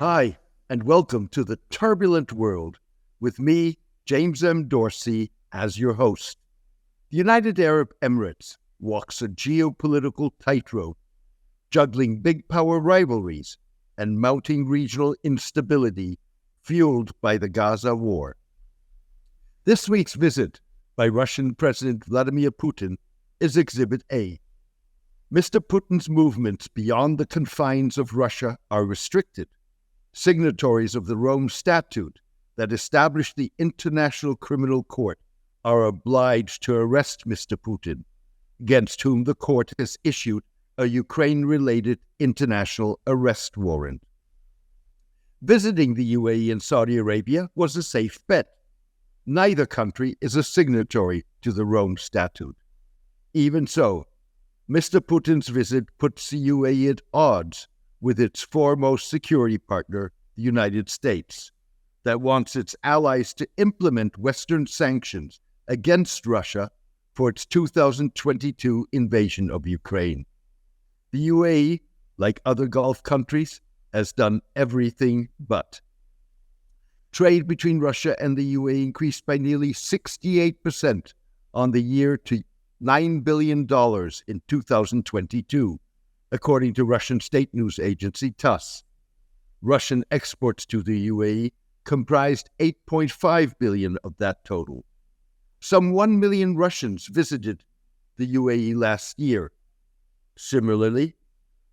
Hi, and welcome to the turbulent world with me, James M. Dorsey, as your host. The United Arab Emirates walks a geopolitical tightrope, juggling big power rivalries and mounting regional instability fueled by the Gaza war. This week's visit by Russian President Vladimir Putin is Exhibit A. Mr. Putin's movements beyond the confines of Russia are restricted. Signatories of the Rome Statute that established the International Criminal Court are obliged to arrest Mr. Putin, against whom the court has issued a Ukraine-related international arrest warrant. Visiting the UAE and Saudi Arabia was a safe bet. Neither country is a signatory to the Rome Statute. Even so, Mr. Putin's visit puts the UAE at odds with its foremost security partner, the United States, that wants its allies to implement Western sanctions against Russia for its 2022 invasion of Ukraine. The UAE, like other Gulf countries, has done everything but. Trade between Russia and the UAE increased by nearly 68% on the year to $9 billion in 2022. According to Russian state news agency TASS. Russian exports to the UAE comprised $8.5 billion of that total. Some 1 million Russians visited the UAE last year. Similarly,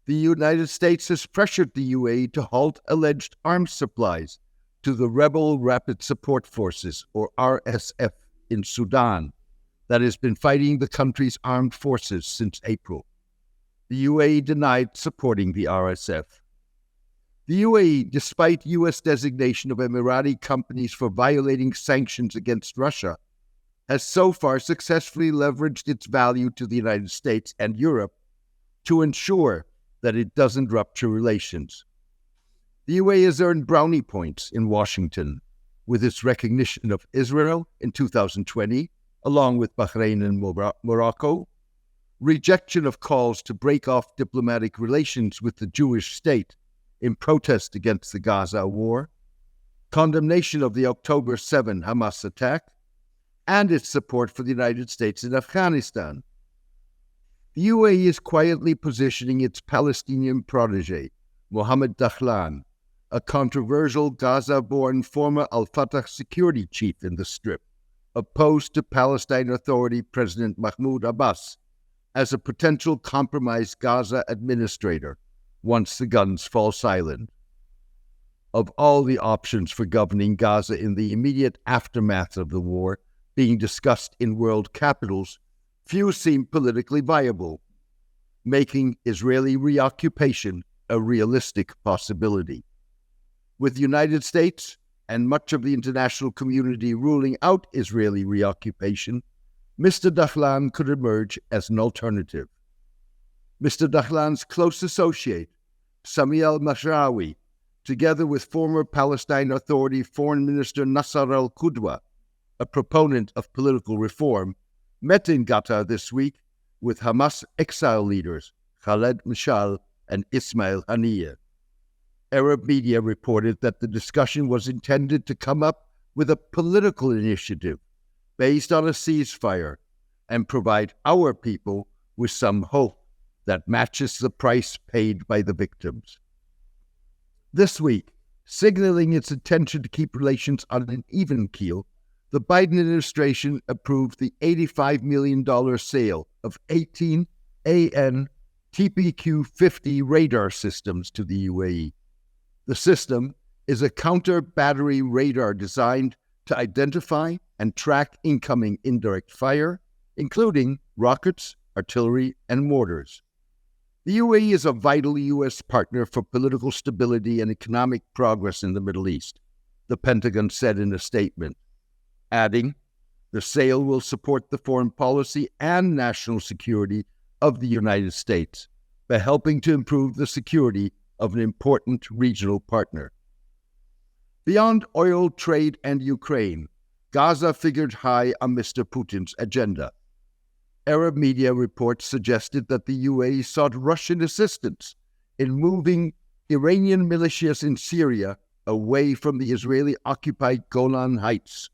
the United States has pressured the UAE to halt alleged arms supplies to the Rebel Rapid Support Forces, or RSF, in Sudan, that has been fighting the country's armed forces since April. The UAE denied supporting the RSF. The UAE, despite U.S. designation of Emirati companies for violating sanctions against Russia, has so far successfully leveraged its value to the United States and Europe to ensure that it doesn't rupture relations. The UAE has earned brownie points in Washington with its recognition of Israel in 2020, along with Bahrain and Morocco, rejection of calls to break off diplomatic relations with the Jewish state in protest against the Gaza war, condemnation of the October 7 Hamas attack, and its support for the United States in Afghanistan. The UAE is quietly positioning its Palestinian protege, Mohammed Dahlan, a controversial Gaza-born former al-Fatah security chief in the Strip, opposed to Palestine Authority President Mahmoud Abbas, as a potential compromised Gaza administrator once the guns fall silent. Of all the options for governing Gaza in the immediate aftermath of the war being discussed in world capitals, few seem politically viable, making Israeli reoccupation a realistic possibility. With the United States and much of the international community ruling out Israeli reoccupation, Mr. Dahlan could emerge as an alternative. Mr. Dahlan's close associate, Sami al-Mashharawi, together with former Palestine Authority Foreign Minister Nasser al-Qudwa, a proponent of political reform, met in Qatar this week with Hamas exile leaders Khaled Mashal and Ismail Haniyeh. Arab media reported that the discussion was intended to come up with a political initiative based on a ceasefire, and provide our people with some hope that matches the price paid by the victims. This week, signaling its intention to keep relations on an even keel, the Biden administration approved the $85 million sale of 18 AN TPQ-50 radar systems to the UAE. The system is a counter-battery radar designed to identify and track incoming indirect fire, including rockets, artillery, and mortars. The UAE is a vital U.S. partner for political stability and economic progress in the Middle East, the Pentagon said in a statement, adding, the sale will support the foreign policy and national security of the United States by helping to improve the security of an important regional partner. Beyond oil, trade, and Ukraine, Gaza figured high on Mr. Putin's agenda. Arab media reports suggested that the UAE sought Russian assistance in moving Iranian militias in Syria away from the Israeli-occupied Golan Heights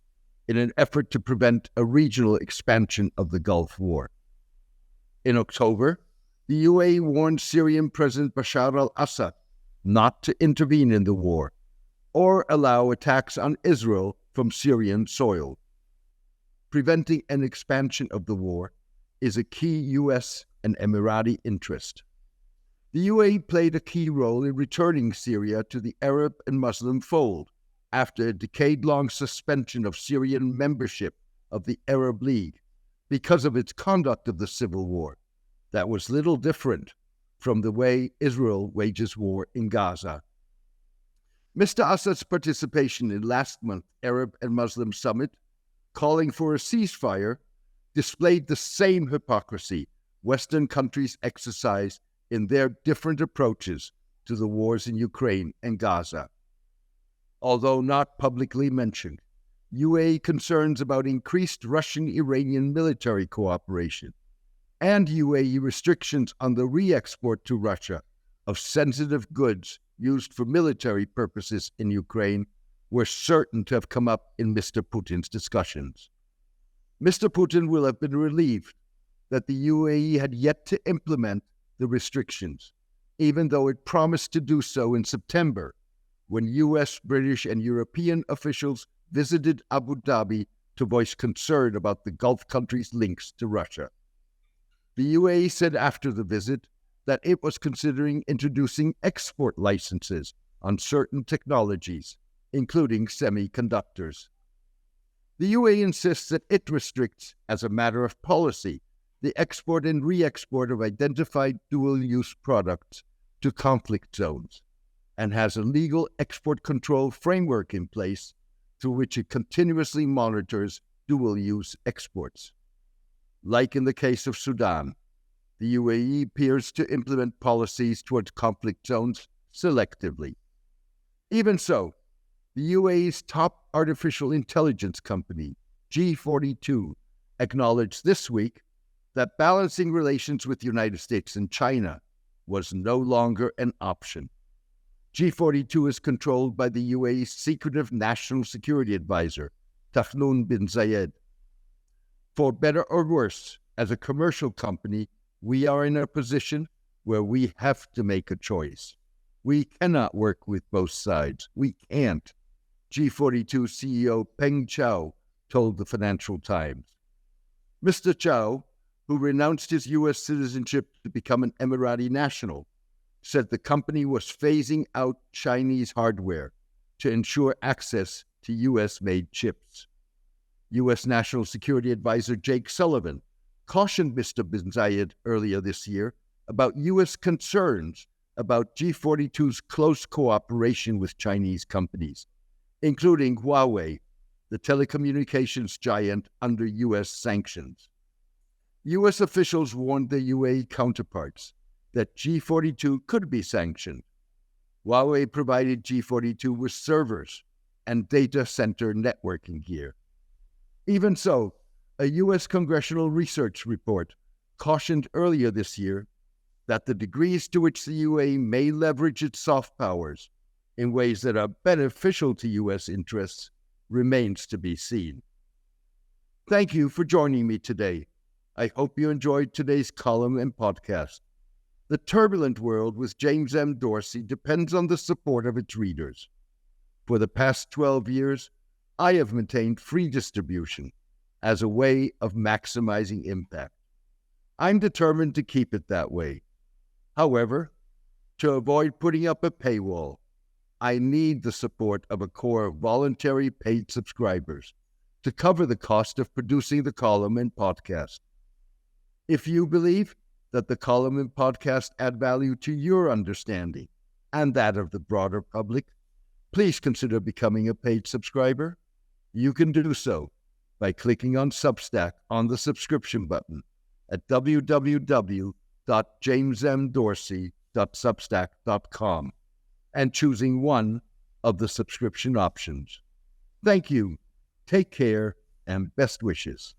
in an effort to prevent a regional expansion of the Gulf War. In October, the UAE warned Syrian President Bashar al-Assad not to intervene in the war or allow attacks on Israel from Syrian soil. Preventing an expansion of the war is a key U.S. and Emirati interest. The UAE played a key role in returning Syria to the Arab and Muslim fold after a decade-long suspension of Syrian membership of the Arab League because of its conduct of the civil war that was little different from the way Israel wages war in Gaza. Mr. Assad's participation in last month's Arab and Muslim summit, calling for a ceasefire, displayed the same hypocrisy Western countries exercise in their different approaches to the wars in Ukraine and Gaza. Although not publicly mentioned, UAE concerns about increased Russian-Iranian military cooperation and UAE restrictions on the re-export to Russia of sensitive goods used for military purposes in Ukraine were certain to have come up in Mr. Putin's discussions. Mr. Putin will have been relieved that the UAE had yet to implement the restrictions, even though it promised to do so in September, when U.S., British, and European officials visited Abu Dhabi to voice concern about the Gulf countries' links to Russia. The UAE said after the visit that it was considering introducing export licenses on certain technologies, including semiconductors. The UAE insists that it restricts, as a matter of policy, the export and re-export of identified dual-use products to conflict zones, and has a legal export control framework in place through which it continuously monitors dual-use exports. Like in the case of Sudan, the UAE appears to implement policies towards conflict zones selectively. Even so, the UAE's top artificial intelligence company, G42, acknowledged this week that balancing relations with the United States and China was no longer an option. G42 is controlled by the UAE's secretive National Security Advisor, Tahnoun bin Zayed. For better or worse, as a commercial company, we are in a position where we have to make a choice. We cannot work with both sides. We can't, G42 CEO Peng Chao told the Financial Times. Mr. Chao, who renounced his U.S. citizenship to become an Emirati national, said the company was phasing out Chinese hardware to ensure access to U.S.-made chips. U.S. National Security Advisor Jake Sullivan cautioned Mr. bin Zayed earlier this year about U.S. concerns about G42's close cooperation with Chinese companies, including Huawei, the telecommunications giant under U.S. sanctions. U.S. officials warned their UAE counterparts that G42 could be sanctioned. Huawei provided G42 with servers and data center networking gear. Even so, a U.S. congressional research report cautioned earlier this year that the degrees to which the UAE may leverage its soft powers in ways that are beneficial to U.S. interests remains to be seen. Thank you for joining me today. I hope you enjoyed today's column and podcast. The turbulent world with James M. Dorsey depends on the support of its readers. For the past 12 years, I have maintained free distribution as a way of maximizing impact. I'm determined to keep it that way. However, to avoid putting up a paywall, I need the support of a core of voluntary paid subscribers to cover the cost of producing the column and podcast. If you believe that the column and podcast add value to your understanding and that of the broader public, please consider becoming a paid subscriber. You can do so by clicking on Substack on the subscription button at www.jamesmdorsey.substack.com and choosing one of the subscription options. Thank you, take care, and best wishes.